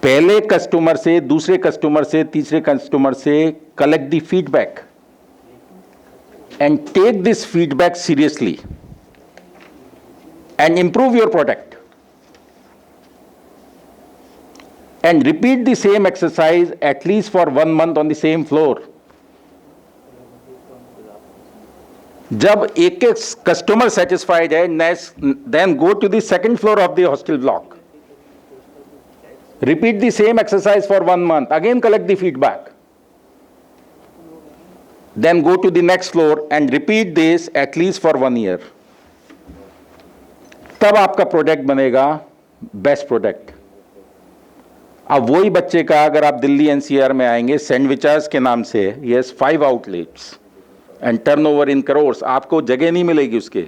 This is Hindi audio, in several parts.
पहले कस्टमर से, दूसरे कस्टमर से, तीसरे कस्टमर से collect the feedback and take this feedback seriously and improve your product and repeat the same exercise at least for 1 month on the same floor. जब एक कस्टमर सेटिस्फाइड है, then go to the second floor of the hostel block. Repeat the same exercise for 1 month, again collect the feedback. Then go to the next floor and repeat this at least for 1 year. तब आपका प्रोडक्ट बनेगा बेस्ट प्रोडक्ट। अब वही बच्चे का अगर आप दिल्ली एनसीआर में आएंगे, सैंडविचर्स के नाम से, yes 5 outlets and turnover in crores, आपको जगह नहीं मिलेगी उसके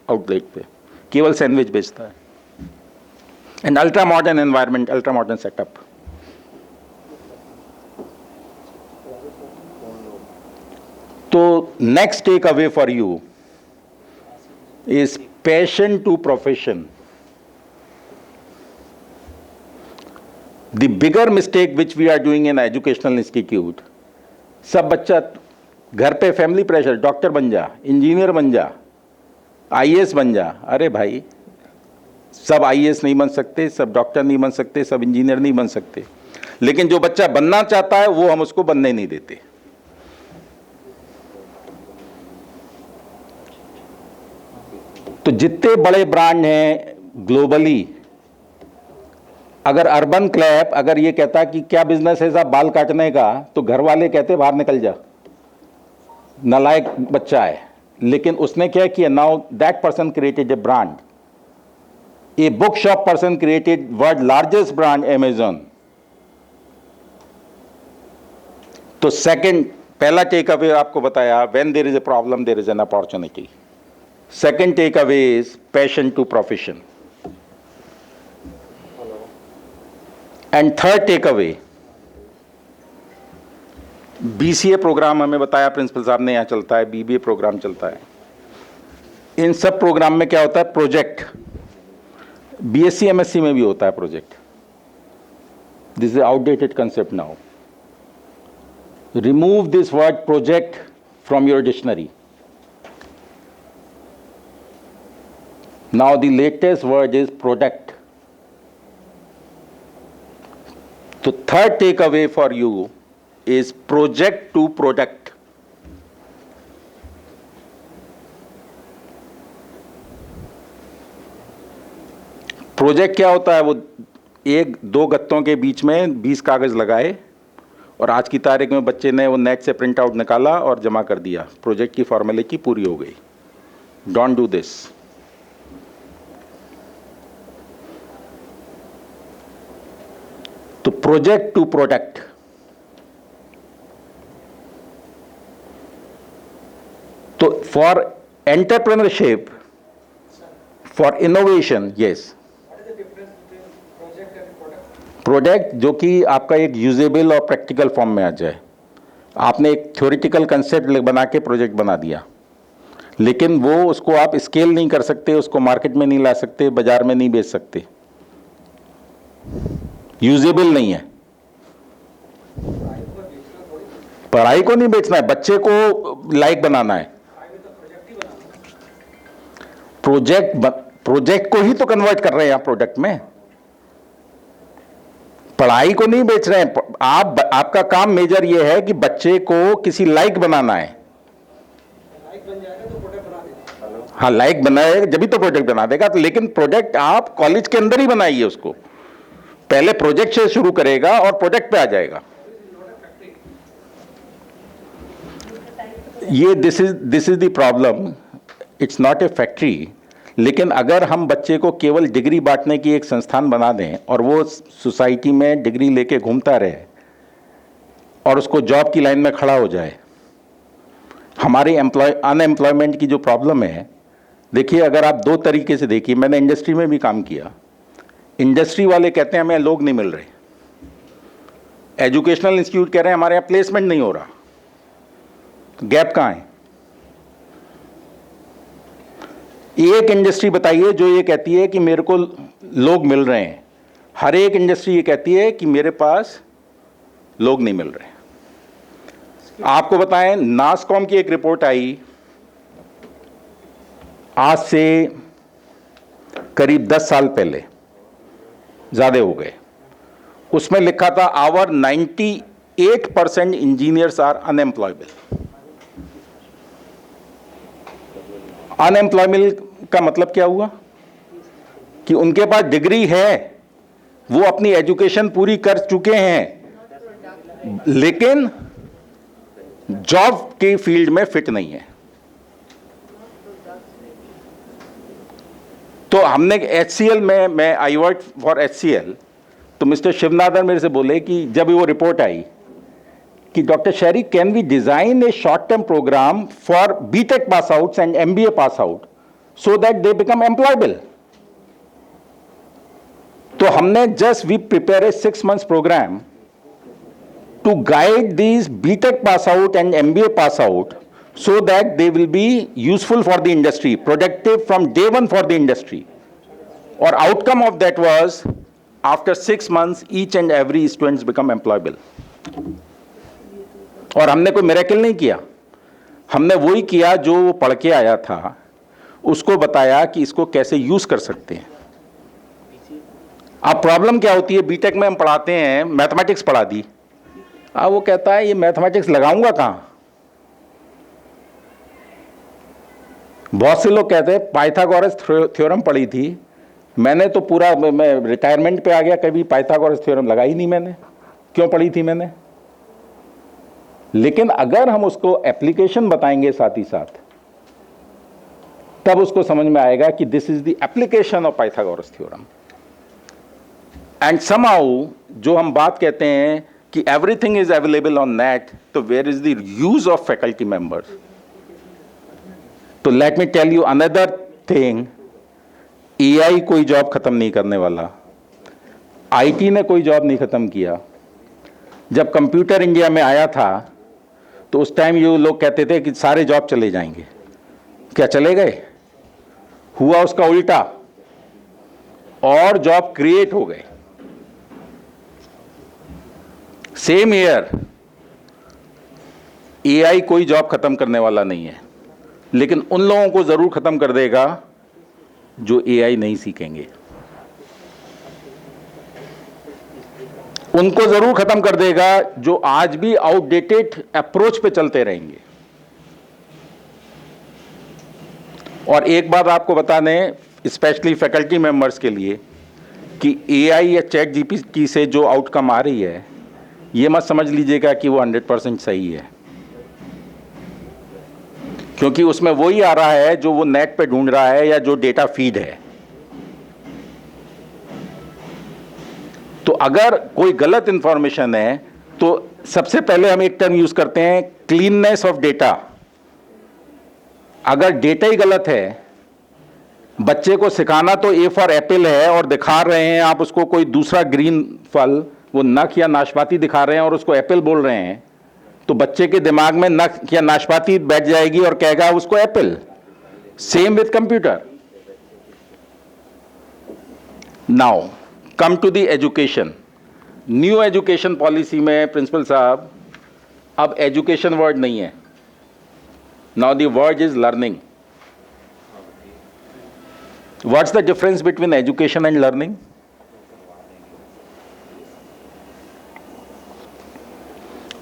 आउटलेट पे, केवल सैंडविच बेचता है। And ultra modern environment, ultra modern setup. तो next take away for you is passion to profession. The bigger mistake which we are doing in educational institute, सब बच्चा घर पे फैमिली प्रेशर, डॉक्टर बन जा, इंजीनियर बन जा, आईएएस बन जा। अरे भाई, सब आईएएस नहीं बन सकते, सब डॉक्टर नहीं बन सकते, सब इंजीनियर नहीं बन सकते, लेकिन जो बच्चा बनना चाहता है वो हम उसको बनने नहीं देते। तो जितने बड़े ब्रांड हैं ग्लोबली, अगर अर्बन क्लैप अगर ये कहता कि क्या बिजनेस है साहब बाल काटने का, तो घर वाले कहते बाहर निकल जा, नालायक बच्चा है। लेकिन उसने क्या किया, now that person created a brand, a book shop person created world largest brand Amazon. तो सेकंड, पहला टेक अवे आपको बताया, when there is a problem there is an opportunity. Second takeaway is passion to profession. And third takeaway, BCA program हमें बताया प्रिंसिपल साहब ने, यहाँ चलता है, BBA प्रोग्राम चलता है। इन सब प्रोग्राम में क्या होता है, प्रोजेक्ट। BSc MSc में भी होता है project. This is outdated concept now. Remove this word project from your dictionary. Now the latest word is product. So third takeaway for you is project to product. Project क्या होता है, वो 1-2 गत्तों के बीच में 20 कागज लगाए और आज की तारीख में बच्चे ने वो नेट से प्रिंट आउट निकाला और जमा कर दिया, प्रोजेक्ट की फॉर्मेलिटी पूरी हो गई। Don't do this. तो प्रोजेक्ट टू प्रोडक्ट। तो for entrepreneurship, for innovation, yes, product जो कि आपका एक यूजेबल और प्रैक्टिकल फॉर्म में आ जाए। आपने एक थ्योरेटिकल कंसेप्ट बना के प्रोजेक्ट बना दिया, लेकिन वो उसको आप स्केल नहीं कर सकते, उसको मार्केट में नहीं ला सकते, बाजार में नहीं बेच सकते, यूजेबल नहीं है। पढ़ाई को नहीं बेचना है, बच्चे को लाइक बनाना है। प्रोजेक्ट को ही तो कन्वर्ट कर रहे हैं आप प्रोडक्ट में, पढ़ाई को नहीं बेच रहे हैं आप। आपका काम मेजर ये है कि बच्चे को किसी लाइक बनाना है। हाँ, लाइक बनाएगा जब भी तो प्रोडक्ट बना देगा। तो लेकिन प्रोडक्ट आप कॉलेज के अंदर ही बनाइए उसको, पहले प्रोजेक्ट से शुरू करेगा और प्रोडक्ट पे आ जाएगा। ये this is the problem, it's not a factory. लेकिन अगर हम बच्चे को केवल डिग्री बांटने की एक संस्थान बना दें और वो सोसाइटी में डिग्री लेके घूमता रहे और उसको जॉब की लाइन में खड़ा हो जाए। हमारी अनएम्प्लॉयमेंट की जो प्रॉब्लम है, देखिए अगर आप 2 तरीके से देखिए, मैंने इंडस्ट्री में भी काम किया। इंडस्ट्री वाले कहते हैं हमें लोग नहीं मिल रहे, एजुकेशनल इंस्टीट्यूट कह रहे हैं हमारे यहाँ प्लेसमेंट नहीं हो रहा, तो गैप कहाँ है? एक इंडस्ट्री बताइए जो ये कहती है कि मेरे को लोग मिल रहे हैं, हर एक इंडस्ट्री ये कहती है कि मेरे पास लोग नहीं मिल रहे। आपको बताएं, नासकॉम की एक रिपोर्ट आई आज से करीब 10 साल पहले, ज्यादा हो गए। उसमें लिखा था our 98% engineers are unemployable. Unemployable का मतलब क्या हुआ कि उनके पास डिग्री है, वो अपनी एजुकेशन पूरी कर चुके हैं, लेकिन जॉब के फील्ड में फिट नहीं है। तो हमने HCL में, मैं आई वर्क फॉर HCL, तो मिस्टर शिवनाथन मेरे से बोले कि जब वो रिपोर्ट आई कि डॉक्टर शहरी, can we design a short term program for BTech pass outs and MBA pass out so that they become employable. तो हमने just we prepare a 6 months program to guide these BTech pass out and MBA pass out so that they will be useful for the industry, productive from day one for the industry. Or outcome of that was, after 6 months, each and every students become employable. और हमने कोई मिरेकल नहीं किया, हमने वही किया जो वो पढ़ के आया था, उसको बताया कि इसको कैसे यूज कर सकते हैं। अब प्रॉब्लम क्या होती है, बीटेक में हम पढ़ाते हैं, मैथमेटिक्स पढ़ा दी, अब वो कहता है ये मैथमेटिक्स लगाऊंगा कहाँ। बहुत से लोग कहते हैं पाइथागोरस थ्योरम पढ़ी थी, मैंने तो पूरा, मैं रिटायरमेंट पे आ गया, कभी पाइथागोरस थ्योरम लगाई नहीं मैंने। क्यों पढ़ी थी मैंने? लेकिन अगर हम उसको एप्लीकेशन बताएंगे साथ ही साथ, तब उसको समझ में आएगा कि this is the application of Pythagoras theorem. And somehow जो हम बात कहते हैं कि everything is available on net, तो where is the use of faculty members? तो let me tell you another thing, AI कोई जॉब खत्म नहीं करने वाला, IT ने कोई जॉब नहीं खत्म किया। जब कंप्यूटर इंडिया में आया था तो उस टाइम ये लोग कहते थे कि सारे जॉब चले जाएंगे। क्या चले गए? हुआ उसका उल्टा, और जॉब क्रिएट हो गए। सेम ईयर, AI कोई जॉब खत्म करने वाला नहीं है, लेकिन उन लोगों को जरूर खत्म कर देगा जो AI नहीं सीखेंगे। उनको जरूर खत्म कर देगा जो आज भी आउटडेटेड अप्रोच पे चलते रहेंगे। और एक बात आपको बता दें, स्पेशली फैकल्टी मेंबर्स के लिए, कि AI या चैट GPT से जो आउटकम आ रही है, ये मत समझ लीजिएगा कि वो 100% सही है, क्योंकि उसमें वही आ रहा है जो वो नेट पे ढूंढ रहा है या जो डेटा फीड है। तो अगर कोई गलत इंफॉर्मेशन है तो सबसे पहले हम एक टर्म यूज करते हैं, क्लीननेस ऑफ डेटा। अगर डेटा ही गलत है, बच्चे को सिखाना तो A फॉर एप्पल है और दिखा रहे हैं आप उसको कोई दूसरा ग्रीन फल, वो नख या नाशपाती दिखा रहे हैं और उसको एप्पल बोल रहे हैं, तो बच्चे के दिमाग में नख या नाशपाती बैठ जाएगी और कहेगा उसको apple. Same with computer. Now come to the education. New education policy में प्रिंसिपल साहब, अब एजुकेशन वर्ड नहीं है, now the word is learning. What's the difference between education and learning?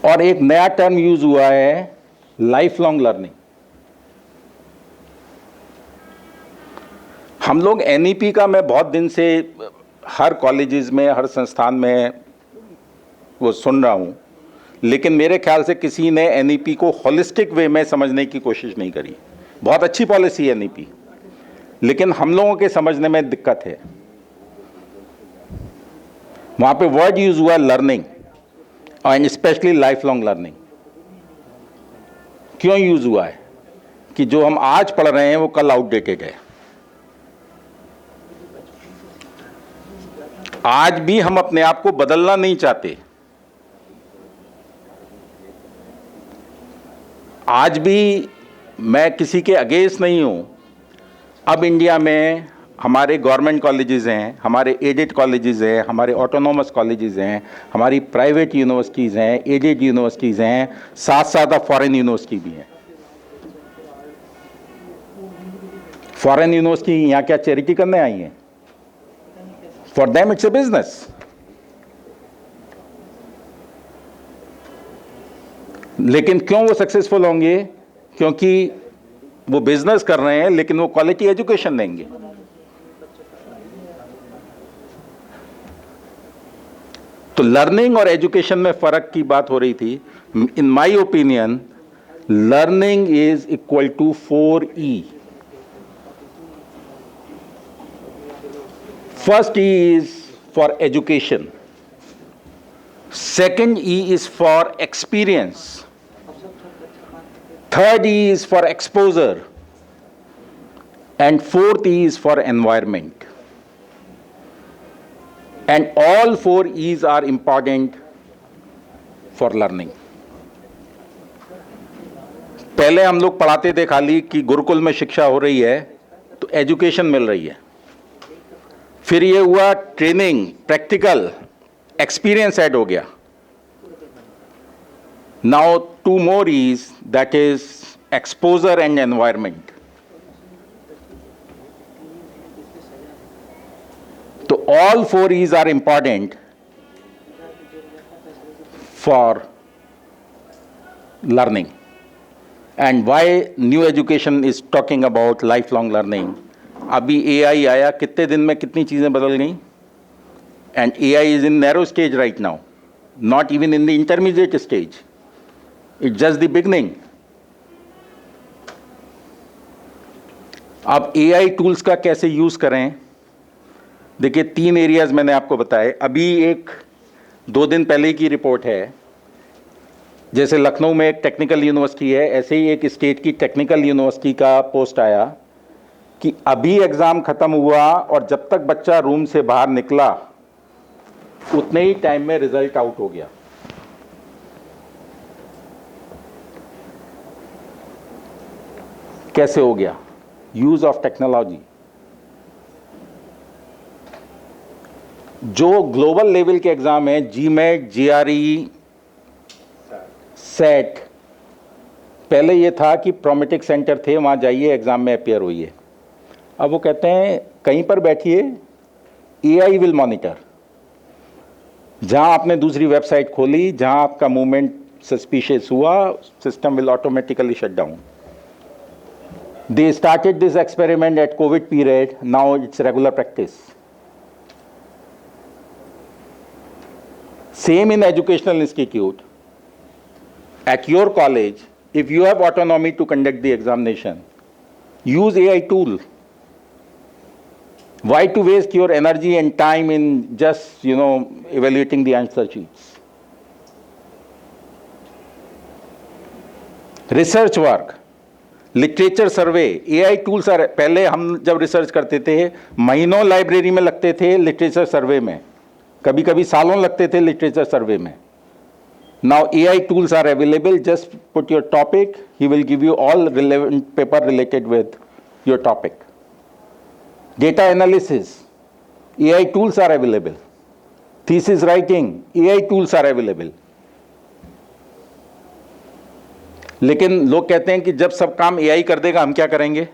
और एक नया टर्म यूज हुआ है, लाइफ लॉन्ग लर्निंग। हम लोग NEP का, मैं बहुत दिन से हर कॉलेजेस में, हर संस्थान में वो सुन रहा हूं, लेकिन मेरे ख्याल से किसी ने NEP को होलिस्टिक वे में समझने की कोशिश नहीं करी। बहुत अच्छी पॉलिसी है NEP, लेकिन हम लोगों के समझने में दिक्कत है। वहां पे वर्ड यूज हुआ learning, and specially life long learning. क्यों यूज हुआ है? कि जो हम आज पढ़ रहे हैं वो कल आउटडेटेड है। आज भी हम अपने आप को बदलना नहीं चाहते। आज भी मैं किसी के अगेंस्ट नहीं हूं। अब इंडिया में हमारे गवर्नमेंट कॉलेजेस हैं, हमारे एडेड कॉलेजेस हैं, हमारे ऑटोनॉमस कॉलेजेस हैं, हमारी प्राइवेट यूनिवर्सिटीज़ हैं, एडेड यूनिवर्सिटीज़ हैं, साथ साथ अब फॉरेन यूनिवर्सिटी भी हैं। फॉरेन यूनिवर्सिटी यहाँ क्या चैरिटी करने आई हैं? For them it's a business. लेकिन क्यों वो सक्सेसफुल होंगे? क्योंकि वो बिजनेस कर रहे हैं लेकिन वो क्वालिटी एजुकेशन देंगे। तो लर्निंग और एजुकेशन में फर्क की बात हो रही थी। In my opinion learning is equal to 4E। First E is for education, second E is for experience, third E is for exposure, and fourth E is for environment. And all 4 E's are important for learning. पहले हम लोग पढ़ाते थे खाली कि गुरुकुल में शिक्षा हो रही है तो एजुकेशन मिल रही है, फिर ये हुआ ट्रेनिंग, प्रैक्टिकल, एक्सपीरियंस ऐड हो गया। Now 2 more E's, that is exposure and environment. So all 4 E's are important for learning. And why new education is talking about lifelong learning? अभी AI आया, कितने दिन में कितनी चीजें बदल गई? And AI is in narrow stage right now, not even in the intermediate stage. It's just the beginning. अब AI टूल्स का कैसे यूज करें? देखिए 3 एरियाज मैंने आपको बताए। अभी एक 2 दिन पहले की रिपोर्ट है, जैसे लखनऊ में एक टेक्निकल यूनिवर्सिटी है, ऐसे ही एक स्टेट की टेक्निकल यूनिवर्सिटी का पोस्ट आया कि अभी एग्जाम खत्म हुआ और जब तक बच्चा रूम से बाहर निकला उतने ही टाइम में रिजल्ट आउट हो गया। कैसे हो गया? Use of technology. जो ग्लोबल लेवल के एग्जाम है, जीमेट, जीआरई, सेट, पहले ये था कि प्रोमेटिक सेंटर थे, वहां जाइए एग्जाम में अपियर होइए। अब वो कहते हैं कहीं पर बैठिए, एआई विल मॉनिटर। जहां आपने दूसरी वेबसाइट खोली, जहां आपका मूवमेंट सस्पिशियस हुआ, system will automatically shut down. They started this experiment at COVID period, now it's regular practice. Same in educational institute. At your college, if you have autonomy to conduct the examination, use AI tool. Why to waste your energy and time in just, evaluating the answer sheets? Research work. Literature survey, AI tools are. पहले हम जब रिसर्च करते थे महीनों लाइब्रेरी में लगते थे लिटरेचर सर्वे में, कभी कभी सालों लगते थे लिटरेचर सर्वे में। Now AI tools are available, just put your topic, he will give you all relevant paper related with your topic. Data analysis, AI tools are available. Thesis writing, AI tools are available. लेकिन लोग कहते हैं कि जब सब काम एआई कर देगा हम क्या करेंगे?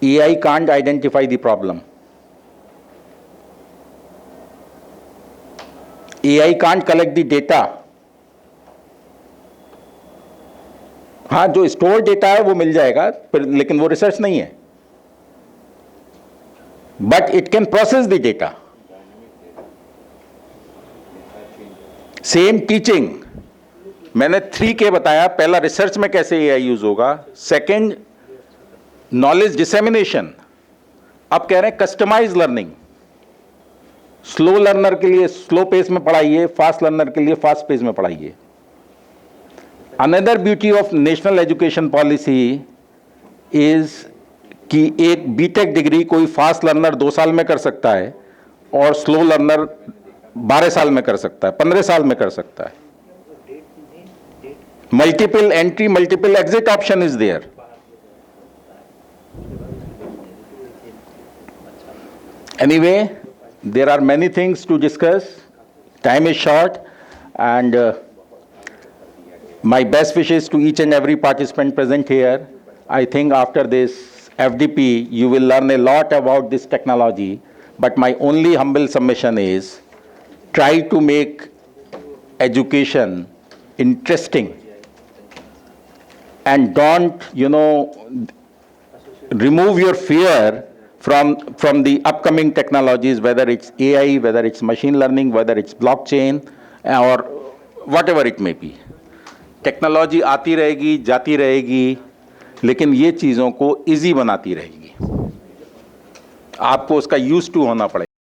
AI can't identify the problem, AI can't collect the data. हाँ, जो स्टोर डेटा है वो मिल जाएगा, लेकिन वो रिसर्च नहीं है। But it can process the data. Same teaching, मैंने 3K बताया। पहला, रिसर्च में कैसे एआई यूज होगा। Second, knowledge dissemination. अब कह रहे हैं कस्टमाइज लर्निंग। स्लो लर्नर के लिए स्लो पेस में पढ़ाइए, फास्ट लर्नर के लिए फास्ट पेस में पढ़ाइए। Another beauty of national education policy is कि एक बीटेक डिग्री कोई फास्ट लर्नर 2 साल में कर सकता है और स्लो लर्नर 12 साल में कर सकता है, 15 साल में कर सकता है। Multiple entry, multiple exit option is there. Anyway, there are many things to discuss. Time is short, and my best wishes to each and every participant present here. I think after this FDP, you will learn a lot about this technology. But my only humble submission is try to make education interesting and don't, remove your fear from the upcoming technologies, whether it's AI, whether it's machine learning, whether it's blockchain, or whatever it may be. Technology आती रहेगी, जाती रहेगी, लेकिन ये चीज़ों को इजी बनाती रहेगी. आपको उसका यूज टू होना पड़ेगा.